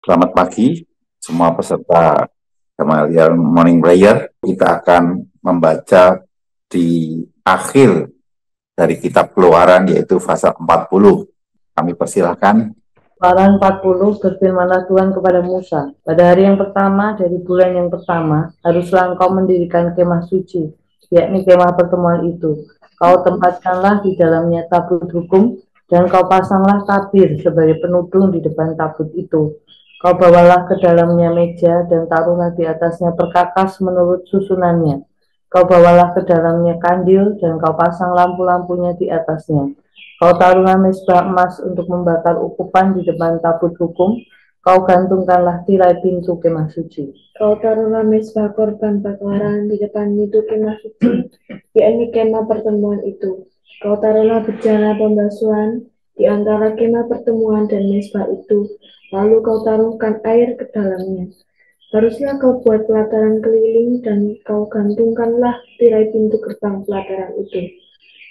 Selamat pagi semua peserta Gamaliel Morning Prayer. Kita akan membaca di akhir dari kitab Keluaran, yaitu pasal 40. Kami persilahkan. Keluaran 40, berfirmanlah Tuhan kepada Musa, pada hari yang pertama dari bulan yang pertama, haruslah engkau mendirikan kemah suci, yakni kemah pertemuan itu. Kau tempatkanlah di dalamnya tabut hukum, dan kau pasanglah tabir sebagai penudung di depan tabut itu. Kau bawalah ke dalamnya meja, dan taruhlah di atasnya perkakas menurut susunannya. Kau bawalah ke dalamnya kandil, dan kau pasang lampu-lampunya di atasnya. Kau taruhlah mezbah emas untuk membakar ukupan di depan tabut hukum. Kau gantungkanlah tirai pintu kemah suci. Kau taruhlah mezbah korban bakaran di depan pintu kemah suci, yakni kemah pertemuan itu. Kau taruhlah bejana pembasuhan di antara kemah pertemuan dan mezbah itu. Lalu kau taruhkan air ke dalamnya. Haruslah kau buat pelataran keliling dan kau gantungkanlah tirai pintu gerbang pelataran itu.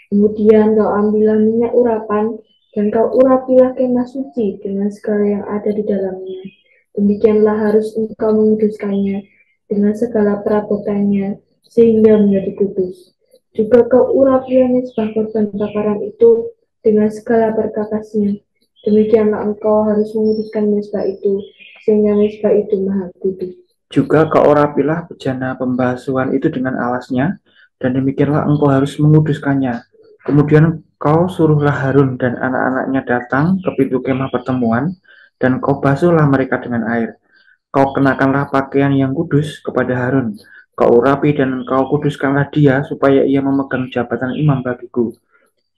Kemudian kau ambillah minyak urapan, dan kau urapilah kemah suci dengan segala yang ada di dalamnya. Demikianlah harus engkau menguduskannya dengan segala perabotannya, sehingga menjadi kudus. Juga kau urapilah mezbah korban bakaran itu dengan segala perkakasnya. Demikianlah engkau harus menguduskan mezbah itu, sehingga mezbah itu maha kudus. Juga kau urapilah bejana pembasuhan itu dengan alasnya, dan demikianlah engkau harus menguduskannya. Kemudian kau suruhlah Harun dan anak-anaknya datang ke pintu kemah pertemuan, dan kau basuhlah mereka dengan air. Kau kenakanlah pakaian yang kudus kepada Harun. Kau urapi dan kau kuduskanlah dia, supaya ia memegang jabatan imam bagiku.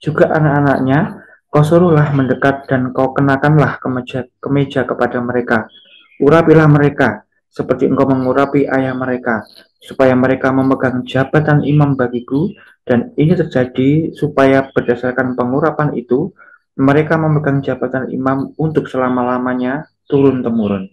Juga anak-anaknya kau suruhlah mendekat, dan kau kenakanlah kemeja kepada mereka. Urapilah mereka, seperti engkau mengurapi ayah mereka, supaya mereka memegang jabatan imam bagiku. Dan ini terjadi supaya berdasarkan pengurapan itu, mereka memegang jabatan imam untuk selama-lamanya turun-temurun.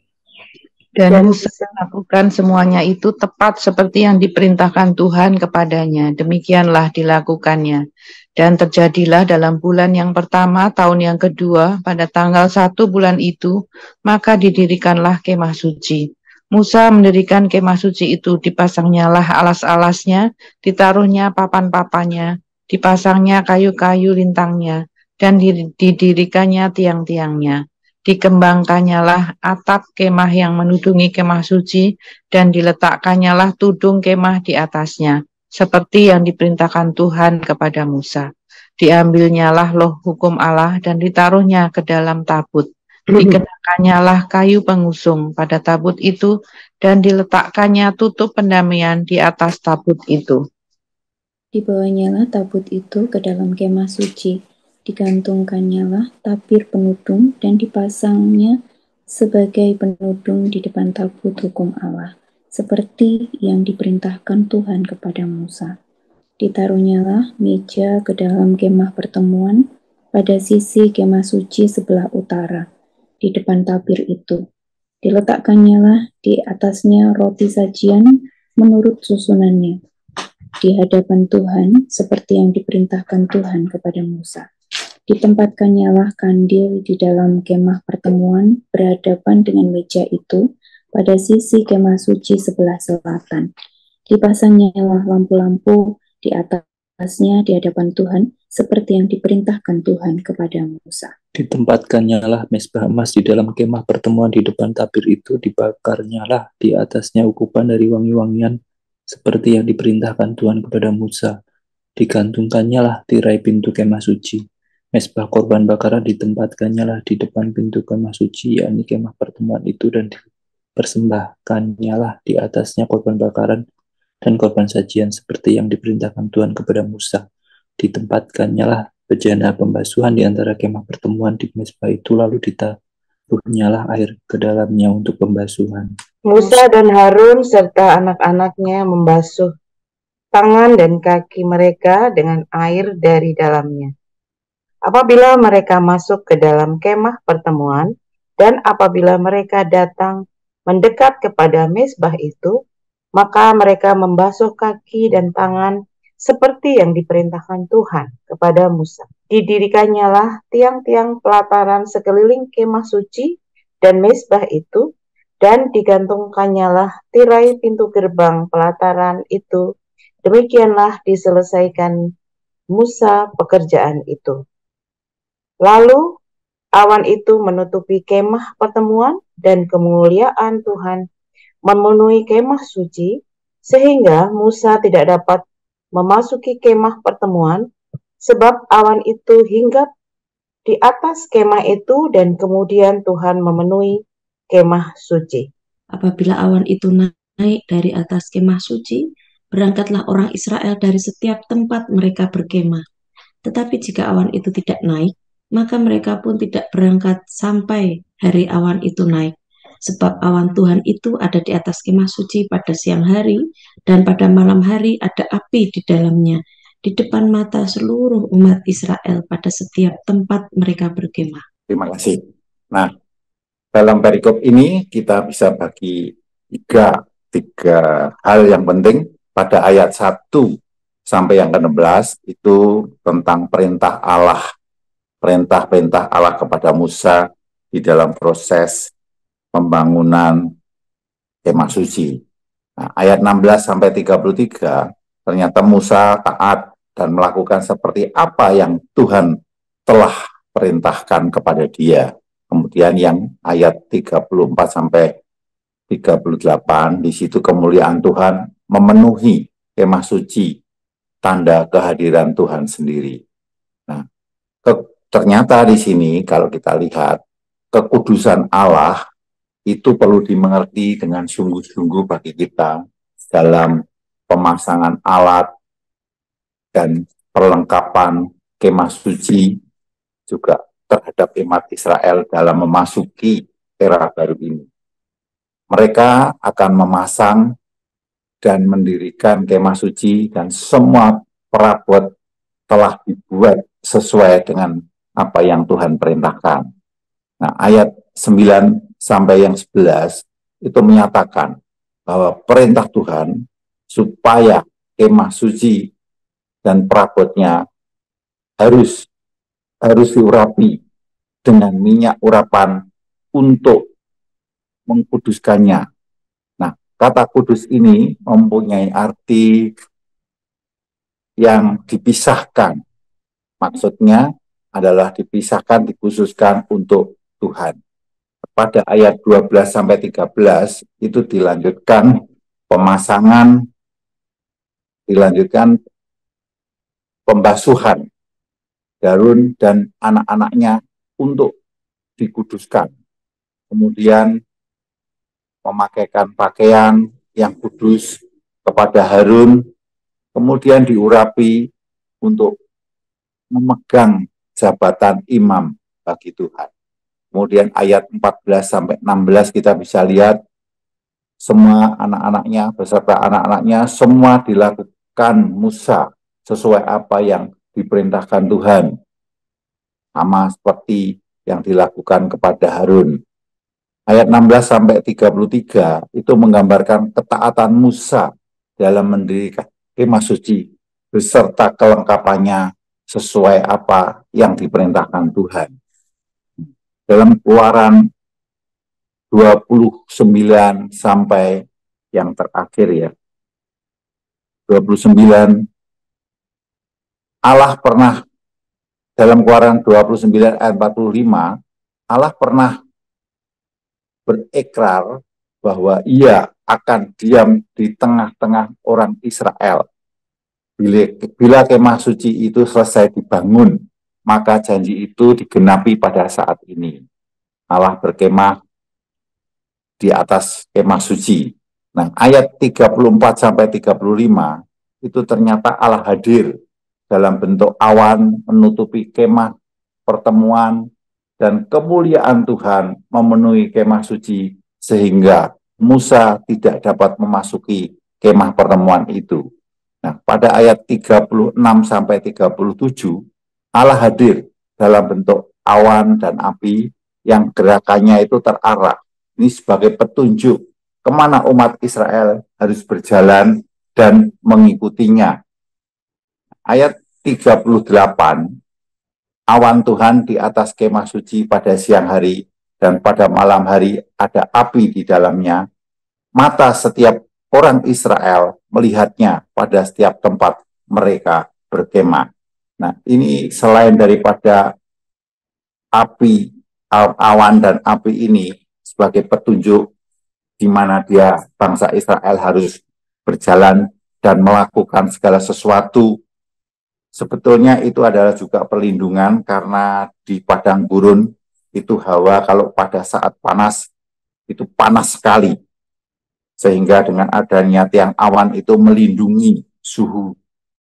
Dan Musa melakukan semuanya itu tepat seperti yang diperintahkan Tuhan kepadanya. Demikianlah dilakukannya. Dan terjadilah dalam bulan yang pertama, tahun yang kedua, pada tanggal 1 bulan itu, maka didirikanlah kemah suci. Musa mendirikan kemah suci itu, dipasangnyalah alas-alasnya, ditaruhnya papan-papannya, dipasangnya kayu-kayu lintangnya, dan didirikannya tiang-tiangnya. Dikembangkannyalah atap kemah yang menudungi kemah suci, dan diletakkannya tudung kemah di atasnya, seperti yang diperintahkan Tuhan kepada Musa. Diambilnyalah loh hukum Allah dan ditaruhnya ke dalam tabut. Dikenakannya kayu pengusung pada tabut itu, dan diletakkannya tutup pendamaian di atas tabut itu. Dibawanyalah tabut itu ke dalam kemah suci, digantungkannyalah tabir penudung dan dipasangnya sebagai penudung di depan tabut hukum Allah, seperti yang diperintahkan Tuhan kepada Musa. Ditaruhnyalah meja ke dalam kemah pertemuan pada sisi kemah suci sebelah utara, di depan tabir itu. Diletakkannya di atasnya roti sajian menurut susunannya, di hadapan Tuhan, seperti yang diperintahkan Tuhan kepada Musa. Ditempatkannya kandil di dalam kemah pertemuan berhadapan dengan meja itu pada sisi kemah suci sebelah selatan. Dipasangnya lampu-lampu di atasnya di hadapan Tuhan, seperti yang diperintahkan Tuhan kepada Musa. Ditempatkannya mezbah emas di dalam kemah pertemuan di depan tabir itu, dibakarnya di atasnya ukupan dari wangi-wangian, seperti yang diperintahkan Tuhan kepada Musa. Digantungkannya tirai pintu kemah suci. Mezbah korban bakaran ditempatkannya di depan pintu kemah suci, yakni kemah pertemuan itu, dan dipersembahkannya di atasnya korban bakaran dan korban sajian, seperti yang diperintahkan Tuhan kepada Musa. Ditempatkannya bejana pembasuhan di antara kemah pertemuan di mezbah itu, lalu ditaruhnyalah air ke dalamnya untuk pembasuhan. Musa dan Harun serta anak-anaknya membasuh tangan dan kaki mereka dengan air dari dalamnya. Apabila mereka masuk ke dalam kemah pertemuan, dan apabila mereka datang mendekat kepada mezbah itu, maka mereka membasuh kaki dan tangan seperti yang diperintahkan Tuhan kepada Musa. Didirikannya tiang-tiang pelataran sekeliling kemah suci dan mezbah itu, dan digantungkannyalah tirai pintu gerbang pelataran itu. Demikianlah diselesaikan Musa pekerjaan itu. Lalu awan itu menutupi kemah pertemuan dan kemuliaan Tuhan memenuhi kemah suci, sehingga Musa tidak dapat memasuki kemah pertemuan, sebab awan itu hinggap di atas kemah itu dan kemudian Tuhan memenuhi kemah suci. Apabila awan itu naik dari atas kemah suci, berangkatlah orang Israel dari setiap tempat mereka berkemah. Tetapi jika awan itu tidak naik, maka mereka pun tidak berangkat sampai hari awan itu naik. Sebab awan Tuhan itu ada di atas kemah suci pada siang hari, dan pada malam hari ada api di dalamnya, di depan mata seluruh umat Israel pada setiap tempat mereka berkemah. Terima kasih. Nah, dalam perikop ini kita bisa bagi tiga hal yang penting. Pada ayat 1 sampai yang ke-16 itu tentang perintah Allah kepada Musa di dalam proses pembangunan kemah suci. Nah, ayat 16 sampai 33 ternyata Musa taat dan melakukan seperti apa yang Tuhan telah perintahkan kepada dia. Kemudian yang ayat 34 sampai 38, di situ kemuliaan Tuhan memenuhi kemah suci, tanda kehadiran Tuhan sendiri. Nah, ternyata di sini kalau kita lihat, kekudusan Allah itu perlu dimengerti dengan sungguh-sungguh bagi kita dalam pemasangan alat dan perlengkapan kemah suci, juga terhadap umat Israel dalam memasuki era baru ini. Mereka akan memasang dan mendirikan kemah suci dan semua perabot telah dibuat sesuai dengan apa yang Tuhan perintahkan. Nah, ayat 9 sampai yang 11 itu menyatakan bahwa perintah Tuhan supaya kemah suci dan perabotnya harus diurapi dengan minyak urapan untuk mengkuduskannya. Nah, kata kudus ini mempunyai arti yang dipisahkan. Maksudnya adalah dipisahkan, dikhususkan untuk Tuhan. Pada ayat 12 sampai 13 itu dilanjutkan pembasuhan Harun dan anak-anaknya untuk dikuduskan. Kemudian memakaikan pakaian yang kudus kepada Harun, kemudian diurapi untuk memegang jabatan imam bagi Tuhan. Kemudian ayat 14 sampai 16 kita bisa lihat semua anak-anaknya beserta anak-anaknya semua dilakukan Musa sesuai apa yang diperintahkan Tuhan, sama seperti yang dilakukan kepada Harun. Ayat 16 sampai 33 itu menggambarkan ketaatan Musa dalam mendirikan kemah suci beserta kelengkapannya sesuai apa yang diperintahkan Tuhan. Dalam Keluaran 29 sampai yang terakhir ya, 29, Allah pernah, dalam Keluaran 29 ayat 45, Allah pernah berikrar bahwa ia akan diam di tengah-tengah orang Israel. Bila kemah suci itu selesai dibangun, maka janji itu digenapi pada saat ini. Allah berkemah di atas kemah suci. Nah, ayat 34 sampai 35 itu ternyata Allah hadir dalam bentuk awan menutupi kemah pertemuan dan kemuliaan Tuhan memenuhi kemah suci sehingga Musa tidak dapat memasuki kemah pertemuan itu. Nah, pada ayat 36 sampai 37 Allah hadir dalam bentuk awan dan api yang gerakannya itu terarah. Ini sebagai petunjuk kemana umat Israel harus berjalan dan mengikutinya. Ayat 38, awan Tuhan di atas kemah suci pada siang hari dan pada malam hari ada api di dalamnya, mata setiap orang Israel melihatnya pada setiap tempat mereka berkemah. Nah, ini selain daripada api, awan dan api ini sebagai petunjuk di mana bangsa Israel harus berjalan dan melakukan segala sesuatu. Sebetulnya itu adalah juga perlindungan, karena di padang gurun itu hawa kalau pada saat panas itu panas sekali, sehingga dengan adanya tiang awan itu melindungi suhu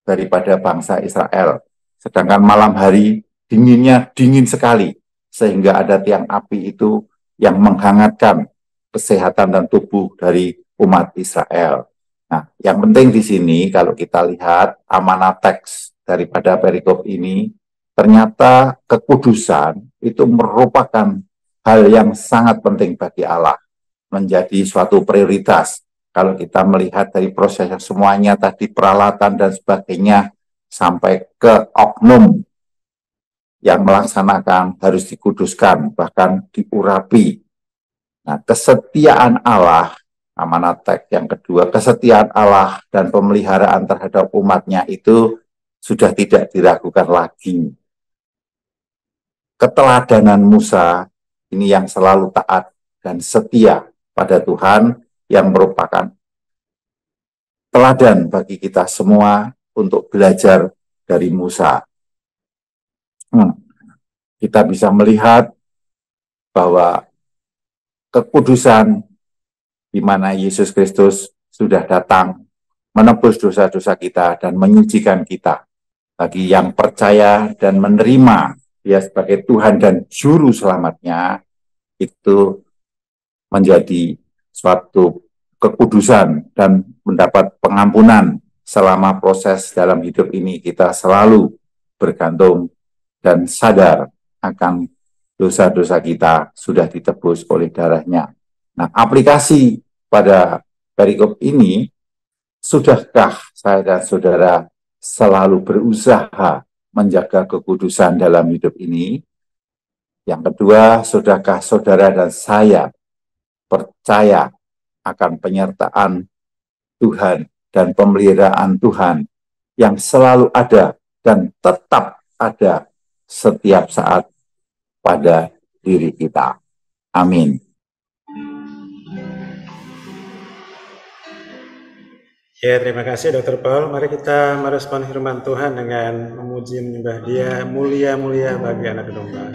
daripada bangsa Israel. Sedangkan malam hari dinginnya dingin sekali, sehingga ada tiang api itu yang menghangatkan kesehatan dan tubuh dari umat Israel. Nah, yang penting di sini kalau kita lihat amanat teks daripada perikop ini, ternyata kekudusan itu merupakan hal yang sangat penting bagi Allah, menjadi suatu prioritas. Kalau kita melihat dari prosesnya semuanya tadi, peralatan dan sebagainya, sampai ke oknum yang melaksanakan harus dikuduskan, bahkan diurapi. Nah, kesetiaan Allah, amanat teks yang kedua, kesetiaan Allah dan pemeliharaan terhadap umatnya itu sudah tidak diragukan lagi. Keteladanan Musa ini yang selalu taat dan setia pada Tuhan, yang merupakan teladan bagi kita semua untuk belajar dari Musa. Kita bisa melihat bahwa kekudusan di mana Yesus Kristus sudah datang menebus dosa-dosa kita dan menyucikan kita. Bagi yang percaya dan menerima Dia sebagai Tuhan dan Juru Selamatnya, itu menjadi suatu kekudusan dan mendapat pengampunan selama proses dalam hidup ini. Kita selalu bergantung dan sadar akan dosa-dosa kita sudah ditebus oleh darah-Nya. Nah, aplikasi pada perikop ini, sudahkah saya dan saudara selalu berusaha menjaga kekudusan dalam hidup ini? Yang kedua, sudahkah saudara dan saya percaya akan penyertaan Tuhan dan pemeliharaan Tuhan yang selalu ada dan tetap ada setiap saat pada diri kita? Amin. Ya, terima kasih Dr. Paul. Mari kita merespon firman Tuhan dengan memuji menyembah Dia. Mulia-mulia bagi anak domba.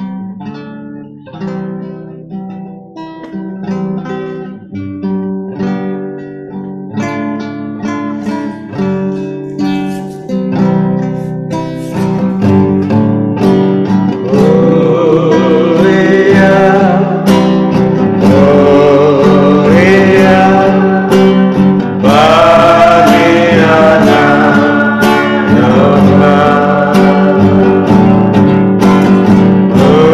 Oh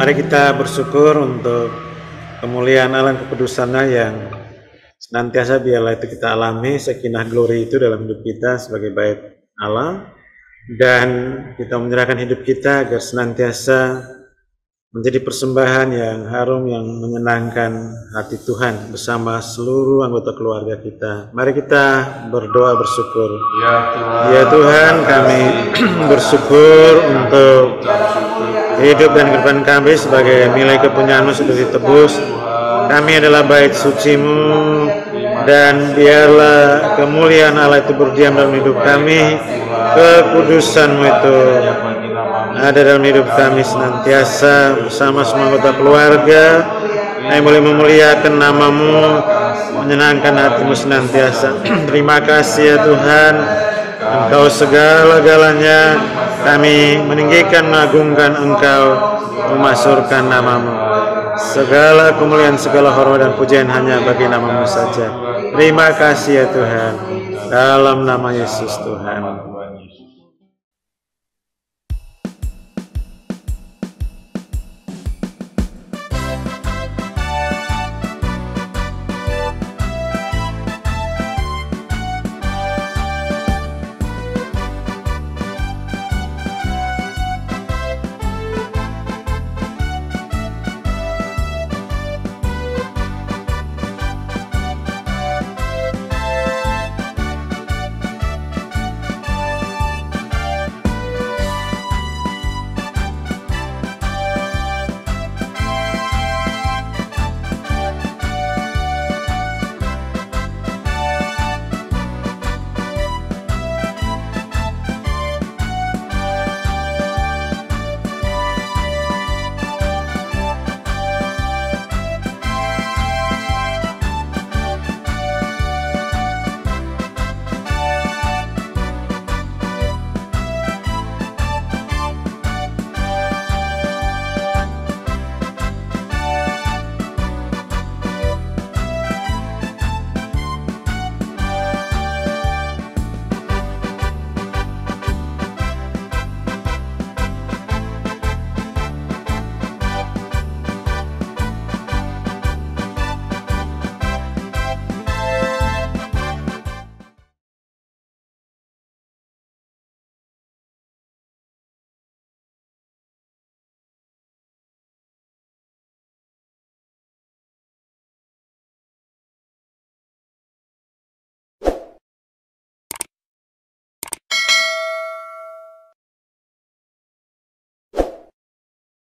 Mari kita bersyukur untuk kemuliaan Allah dan kekudusannya yang senantiasa biarlah itu kita alami, sakinah glory itu dalam hidup kita sebagai bait Allah, dan kita menyerahkan hidup kita agar senantiasa menjadi persembahan yang harum, yang menyenangkan hati Tuhan bersama seluruh anggota keluarga kita. Mari kita berdoa bersyukur. Ya Tuhan, kami bersyukur untuk hidup dan kehidupan kami sebagai milik kepunyaan-Mu sudah ditebus. Kami adalah bait suci-Mu, dan biarlah kemuliaan Allah itu berdiam dalam hidup kami, kekudusan-Mu itu ada dalam hidup kami senantiasa bersama semua anggota keluarga. Kami boleh memuliakan nama-Mu, menyenangkan hati-Mu senantiasa. Terima kasih ya Tuhan, Engkau segala-galanya. Kami meninggikan, mengagungkan Engkau, memasyurkan nama-Mu. Segala kemuliaan, segala hormat dan pujian hanya bagi nama-Mu saja. Terima kasih ya Tuhan, dalam nama Yesus Tuhan.